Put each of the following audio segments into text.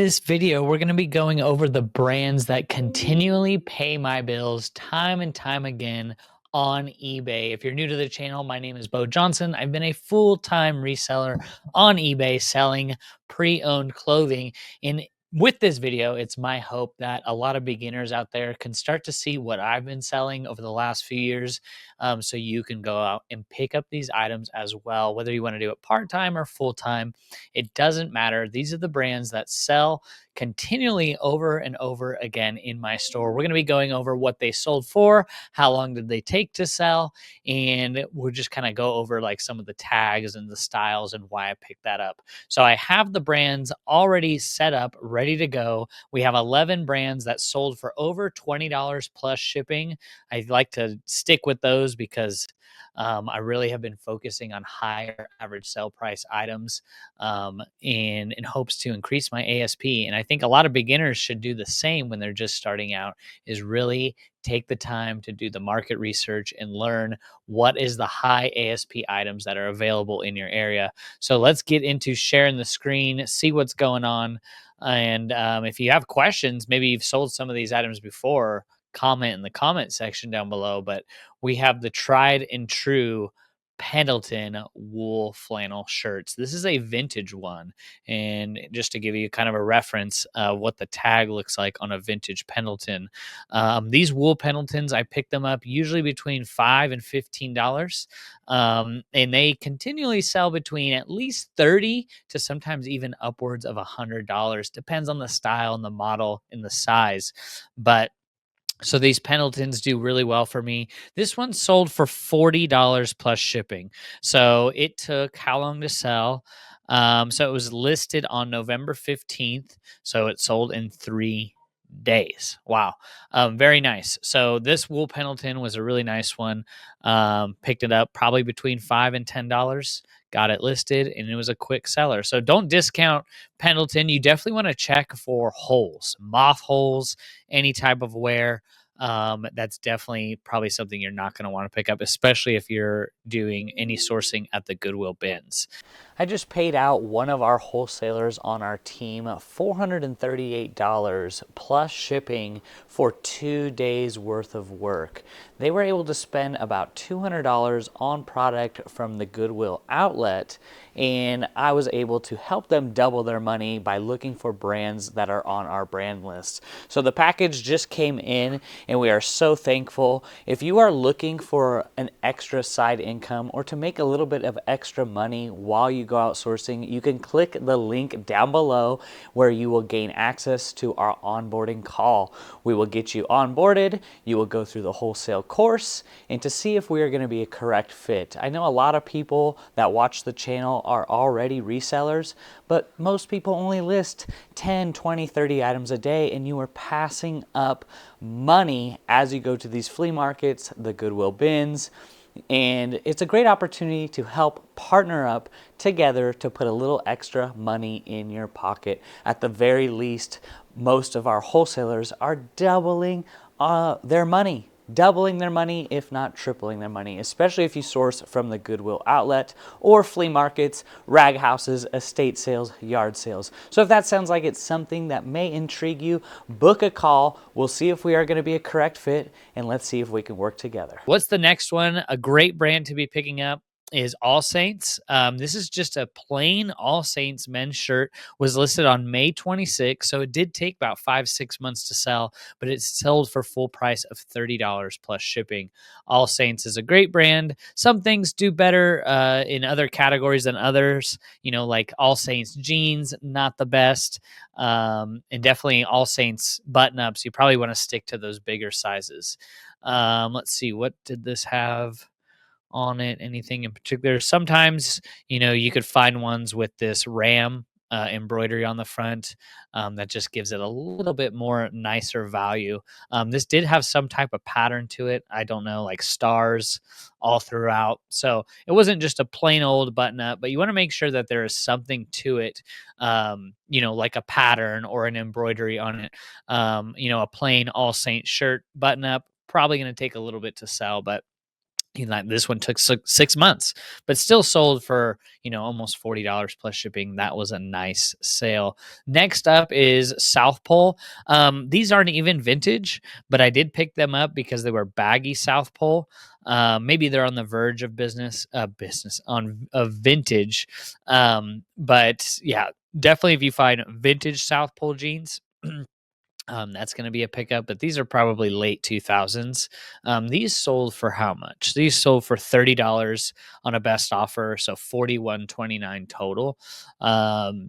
this video, we're going to be going over the brands that continually pay my bills time and time again on eBay. If you're new to the channel, my name is Bo Johnson. I've been a full-time reseller on eBay selling pre-owned clothing. And with this video, it's my hope that a lot of beginners out there can start to see what I've been selling over the last few years, so you can go out and pick up these items as well, whether you want to do it part-time or full-time. It doesn't matter. These are the brands that sell continually over and over again in my store. We're going to be going over what they sold for, how long did they take to sell, and we'll just kind of go over like some of the tags and the styles and why I picked that up. So I have the brands already set up, ready to go. We have 11 brands that sold for over $20 plus shipping. I like to stick with those because I really have been focusing on higher average sale price items, in hopes to increase my ASP. And I think a lot of beginners should do the same when they're just starting out, is really take the time to do the market research and learn what is the high ASP items that are available in your area. So let's get into sharing the screen, see what's going on. And if you have questions, maybe you've sold some of these items before, comment in the comment section down below. But we have the tried and true Pendleton wool flannel shirts. This is a vintage one. And just to give you kind of a reference, what the tag looks like on a vintage Pendleton. These wool Pendletons, I pick them up usually between $5 and $15. And they continually sell between at least $30 to sometimes even upwards of $100. Depends on the style and the model and the size. But so these Pendletons do really well for me. This one sold for $40 plus shipping. So it took how long to sell? So it was listed on November 15th. So it sold in 3 days. Wow. Very nice. So this wool Pendleton was a really nice one. Picked it up probably between $5 and $10. Got it listed, and it was a quick seller. So don't discount Pendleton. You definitely want to check for holes, moth holes, any type of wear. That's definitely probably something you're not going to want to pick up, especially if you're doing any sourcing at the Goodwill bins. I just paid out one of our wholesalers on our team $438 plus shipping for 2 days worth of work. They were able to spend about $200 on product from the Goodwill Outlet, and I was able to help them double their money by looking for brands that are on our brand list. So the package just came in, and we are so thankful. If you are looking for an extra side income or to make a little bit of extra money while you go out sourcing, you can click the link down below where you will gain access to our onboarding call. We will get you onboarded, you will go through the wholesale course, and to see if we are going to be a correct fit. I know a lot of people that watch the channel are already resellers, but most people only list 10, 20, 30 items a day, and you are passing up money as you go to these flea markets, the Goodwill bins. And it's a great opportunity to help partner up together to put a little extra money in your pocket. At the very least, most of our wholesalers are doubling their money, if not tripling their money, especially if you source from the Goodwill Outlet or flea markets, rag houses, estate sales, yard sales. So if that sounds like it's something that may intrigue you, book a call. We'll see if we are going to be a correct fit, and let's see if we can work together. What's the next one? A great brand to be picking up is All Saints. This is just a plain All Saints men's shirt, was listed on May 26th. So it did take about 5-6 months to sell, but it sold for full price of $30 plus shipping. All Saints is a great brand. Some things do better in other categories than others. You know, like All Saints jeans, not the best. And definitely All Saints button-ups. You probably want to stick to those bigger sizes. Let's see, what did this have on it? Anything in particular? Sometimes, you know, you could find ones with this ram embroidery on the front that just gives it a little bit more nicer value. This did have some type of pattern to it. I don't know, like stars all throughout. So it wasn't just a plain old button up, but you want to make sure that there is something to it, you know, like a pattern or an embroidery on it. You know, a plain All Saints shirt button up, probably going to take a little bit to sell, but This one took 6 months, but still sold for, almost $40 plus shipping. That was a nice sale. Next up is South Pole. These aren't even vintage, but I did pick them up because they were baggy South Pole. Maybe they're on the verge of business on of vintage. But yeah, definitely if you find vintage South Pole jeans, that's going to be a pickup, but these are probably late 2000s. These sold for how much? These sold for $30 on a best offer, so 41.29 total.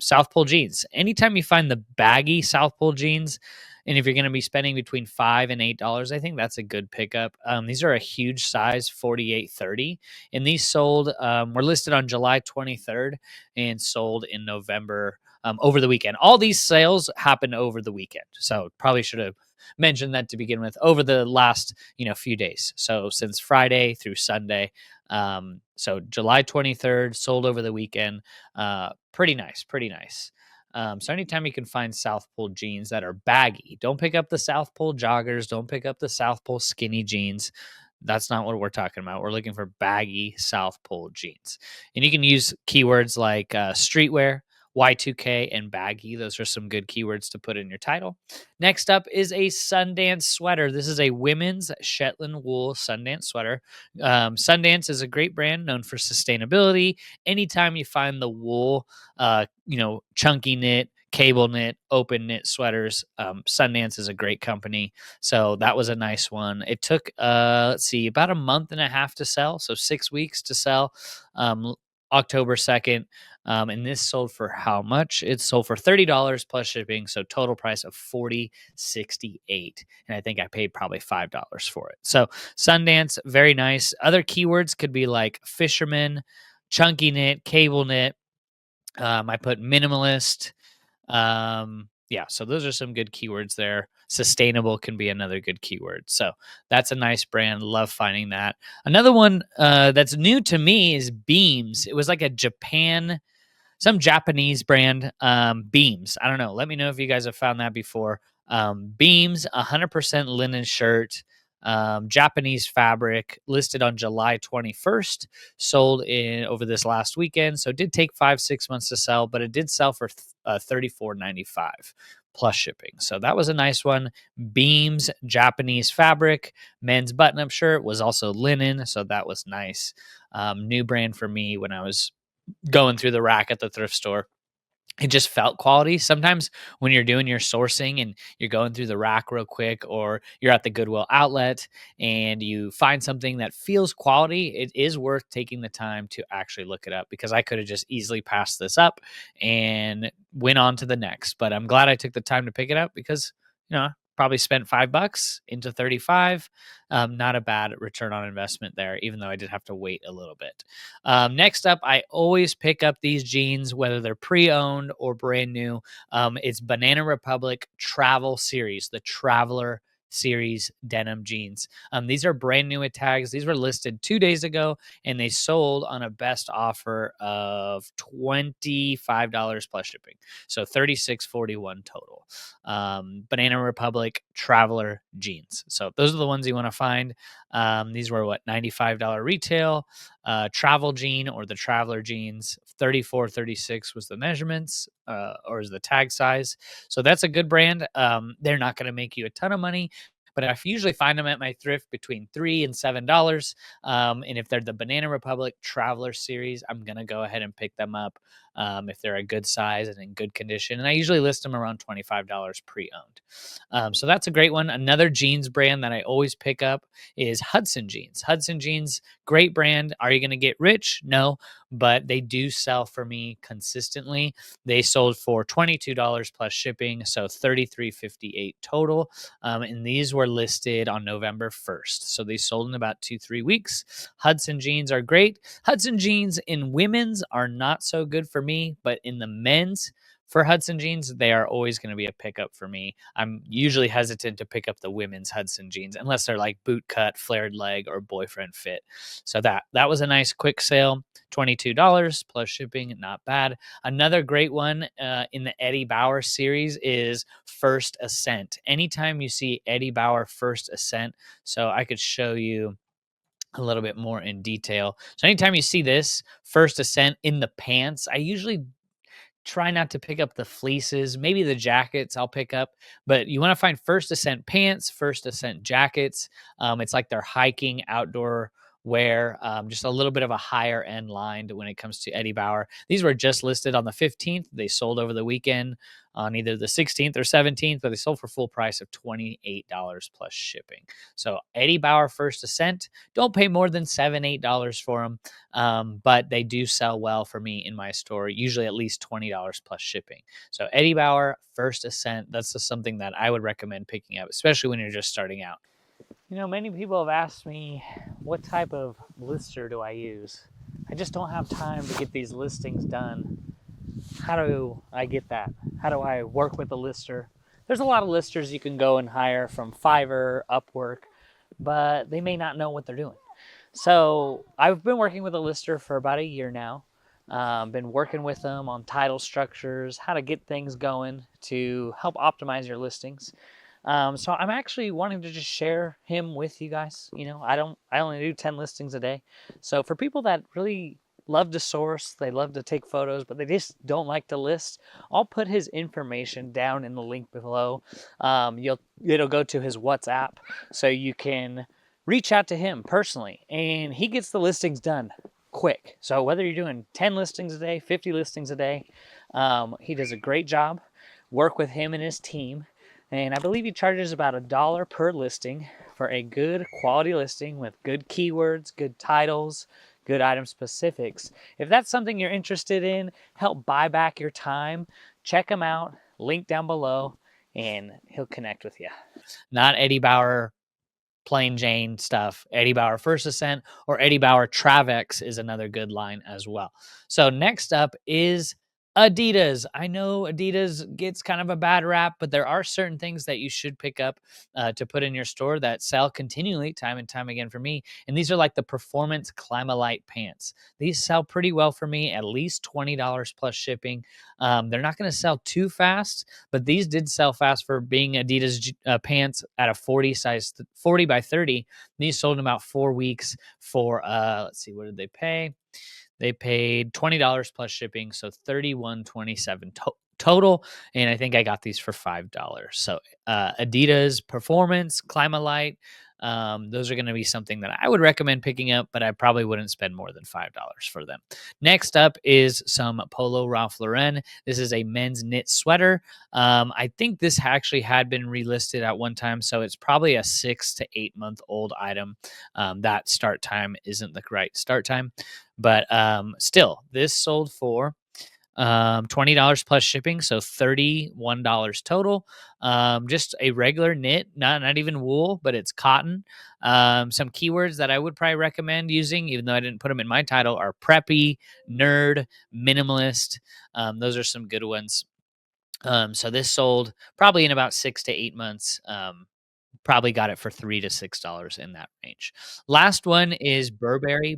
South Pole jeans. Anytime you find the baggy South Pole jeans, and if you're going to be spending between $5 and $8, I think that's a good pickup. These are a huge size, 48-30, and these sold. Were listed on July 23rd and sold in November, over the weekend. All these sales happened over the weekend. So probably should have mentioned that to begin with, over the last, few days. So since Friday through Sunday. So July 23rd sold over the weekend. Pretty nice, pretty nice. So anytime you can find South Pole jeans that are baggy, don't pick up the South Pole joggers. Don't pick up the South Pole skinny jeans. That's not what we're talking about. We're looking for baggy South Pole jeans. And you can use keywords like streetwear, Y2K, and baggy. Those are some good keywords to put in your title. Next up is a Sundance sweater. This is a women's Shetland wool Sundance sweater. Sundance is a great brand known for sustainability. Anytime you find the wool, chunky knit, cable knit, open knit sweaters, Sundance is a great company. So that was a nice one. It took, about a month and a half to sell. So 6 weeks to sell. October 2nd. And this sold for how much? It sold for $30 plus shipping. So total price of $40.68. And I think I paid probably $5 for it. So Sundance, very nice. Other keywords could be like fisherman, chunky knit, cable knit. I put minimalist. Yeah, so those are some good keywords there. Sustainable can be another good keyword. So that's a nice brand. Love finding that. Another one that's new to me is Beams. It was like some Japanese brand, Beams. I don't know. Let me know if you guys have found that before. Beams, 100% linen shirt, Japanese fabric, listed on July 21st, sold in over this last weekend. So it did take 5-6 months to sell, but it did sell for $34.95 plus shipping. So that was a nice one. Beams, Japanese fabric, men's button-up shirt was also linen. So that was nice. New brand for me when I was going through the rack at the thrift store. It just felt quality. Sometimes when you're doing your sourcing and you're going through the rack real quick, or you're at the Goodwill Outlet and you find something that feels quality, it is worth taking the time to actually look it up, because I could have just easily passed this up and went on to the next. But I'm glad I took the time to pick it up, because, probably spent $5 into 35. Not a bad return on investment there, even though I did have to wait a little bit. Next up, I always pick up these jeans, whether they're pre-owned or brand new. It's Banana Republic Travel Series, the Traveler Series denim jeans. These are brand new at tags. These were listed 2 days ago, and they sold on a best offer of $25 plus shipping. So $36.41 total. Banana Republic Traveler jeans. So those are the ones you want to find. These were $95 retail. Travel jean, or the Traveler jeans, 34-36 was the measurements, or is the tag size. So that's a good brand. They're not going to make you a ton of money, but I usually find them at my thrift between $3 and $7. And if they're the Banana Republic Traveler Series, I'm going to go ahead and pick them up if they're a good size and in good condition. And I usually list them around $25 pre-owned. So that's a great one. Another jeans brand that I always pick up is Hudson Jeans. Hudson Jeans, great brand. Are you going to get rich? No, but they do sell for me consistently. They sold for $22 plus shipping, so $33.58 total. And these were listed on November 1st. So they sold in about 2-3 weeks. Hudson Jeans are great. Hudson Jeans in women's are not so good for me, but in the men's, for Hudson Jeans, they are always going to be a pickup for me. I'm usually hesitant to pick up the women's Hudson Jeans unless they're like boot cut, flared leg, or boyfriend fit. So that was a nice quick sale. $22 plus shipping, not bad. Another great one in the Eddie Bauer series is First Ascent. Anytime you see Eddie Bauer First Ascent, so I could show you a little bit more in detail. So anytime you see this first Ascent in the pants, I usually try not to pick up the fleeces, maybe the jackets I'll pick up, but you want to find First Ascent pants, First Ascent jackets. It's like their hiking outdoor wear, just a little bit of a higher end line when it comes to Eddie Bauer. These were just listed on the 15th. They sold over the weekend on either the 16th or 17th, but they sold for full price of $28 plus shipping. So Eddie Bauer First Ascent, don't pay more than $7, $8 for them. But they do sell well for me in my store, usually at least $20 plus shipping. So Eddie Bauer First Ascent, that's just something that I would recommend picking up, especially when you're just starting out. You know, many people have asked me, what type of lister do I use? I just don't have time to get these listings done. How do I get that? How do I work with a lister? There's a lot of listers you can go and hire from Fiverr, Upwork, but they may not know what they're doing. So I've been working with a lister for about a year now. Been working with them on title structures, how to get things going to help optimize your listings. So I'm actually wanting to just share him with you guys. You know, I only do 10 listings a day. So for people that really love to source, they love to take photos, but they just don't like to list, I'll put his information down in the link below. It'll go to his WhatsApp, so you can reach out to him personally, and he gets the listings done quick. So whether you're doing 10 listings a day, 50 listings a day, he does a great job. Work with him and his team. And I believe he charges about $1 per listing for a good quality listing with good keywords, good titles, good item specifics. If that's something you're interested in, help buy back your time, check him out, link down below, and he'll connect with you. Not Eddie Bauer plain Jane stuff. Eddie Bauer First Ascent or Eddie Bauer Travex is another good line as well. So next up is Adidas. I know Adidas gets kind of a bad rap, but there are certain things that you should pick up to put in your store that sell continually, time and time again for me. And these are like the Performance Climalite pants. These sell pretty well for me, at least $20 plus shipping. They're not going to sell too fast, but these did sell fast for being Adidas pants at a 40 size, 40 by 30. These sold in about 4 weeks for, let's see, what did they pay? They paid $20 plus shipping, so $31.27 total. And I think I got these for $5. So Adidas Performance Climalite, those are going to be something that I would recommend picking up, but I probably wouldn't spend more than $5 for them. Next up is some Polo Ralph Lauren. This is a men's knit sweater. I think this actually had been relisted at one time, so it's probably a 6 to 8 month old item. That start time isn't the right start time, but still, this sold for $20 plus shipping, so $31 total. Just a regular knit, not even wool, but it's cotton. Some keywords that I would probably recommend using, even though I didn't put them in my title, are preppy, nerd, minimalist. Those are some good ones. So this sold probably in about 6 to 8 months. Probably got it for $3 to $6 in that range. Last one is Burberry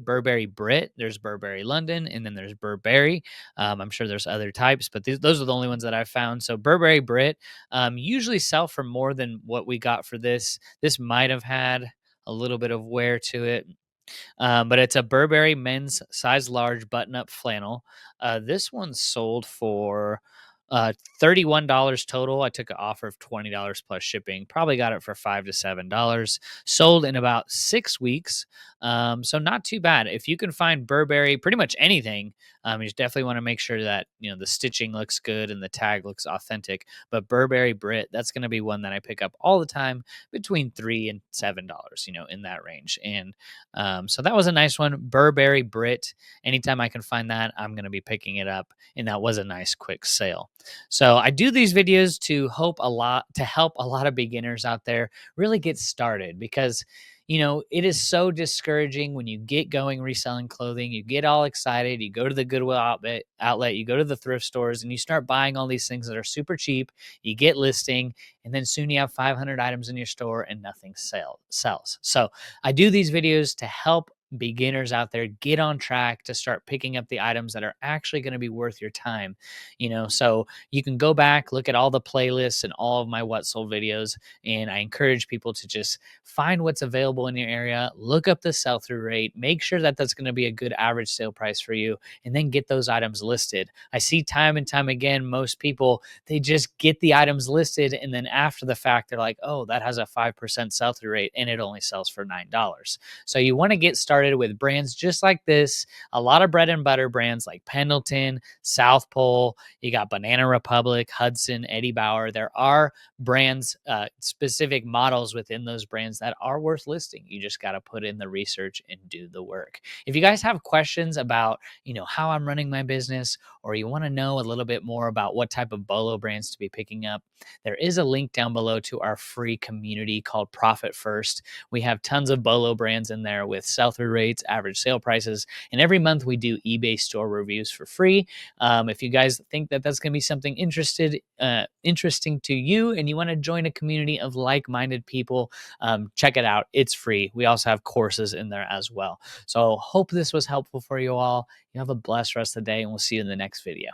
Brit. There's Burberry London, and then there's Burberry. I'm sure there's other types, but those are the only ones that I've found. So Burberry Brit usually sell for more than what we got for this. This might have had a little bit of wear to it. But it's a Burberry men's size large button-up flannel. This one sold for $31 total. I took an offer of $20 plus shipping. Probably got it for $5 to $7. Sold in about 6 weeks. So not too bad. If you can find Burberry, pretty much anything, you definitely want to make sure that the stitching looks good and the tag looks authentic. But Burberry Brit, that's going to be one that I pick up all the time, between $3 and $7, in that range. And so that was a nice one. Burberry Brit. Anytime I can find that, I'm going to be picking it up. And that was a nice quick sale. So I do these videos to help a lot of beginners out there really get started, because it is so discouraging when you get going reselling clothing. You get all excited. You go to the Goodwill outlet, you go to the thrift stores, and you start buying all these things that are super cheap. You get listing, and then soon you have 500 items in your store and nothing sells. So I do these videos to help beginners out there get on track to start picking up the items that are actually going to be worth your time. So you can go back, look at all the playlists and all of my what sold videos, and I encourage people to just find what's available in your area, look up the sell through rate, make sure that that's going to be a good average sale price for you, and then get those items listed. I see time and time again, most people, they just get the items listed, and then after the fact they're like, oh, that has a 5% sell through rate and it only sells for $9. So you want to get started with brands just like this. A lot of bread and butter brands like Pendleton, South Pole, you got Banana Republic, Hudson, Eddie Bauer. There are brands, specific models within those brands that are worth listing. You just got to put in the research and do the work. If you guys have questions about, how I'm running my business, or you want to know a little bit more about what type of BOLO brands to be picking up, there is a link down below to our free community called Profit First. We have tons of BOLO brands in there with sell-through rates, average sale prices, and every month we do eBay store reviews for free. If you guys think that that's going to be something interesting to you, and you want to join a community of like-minded people, check it out. It's free. We also have courses in there as well. So hope this was helpful for you all. You have a blessed rest of the day, and we'll see you in the next video.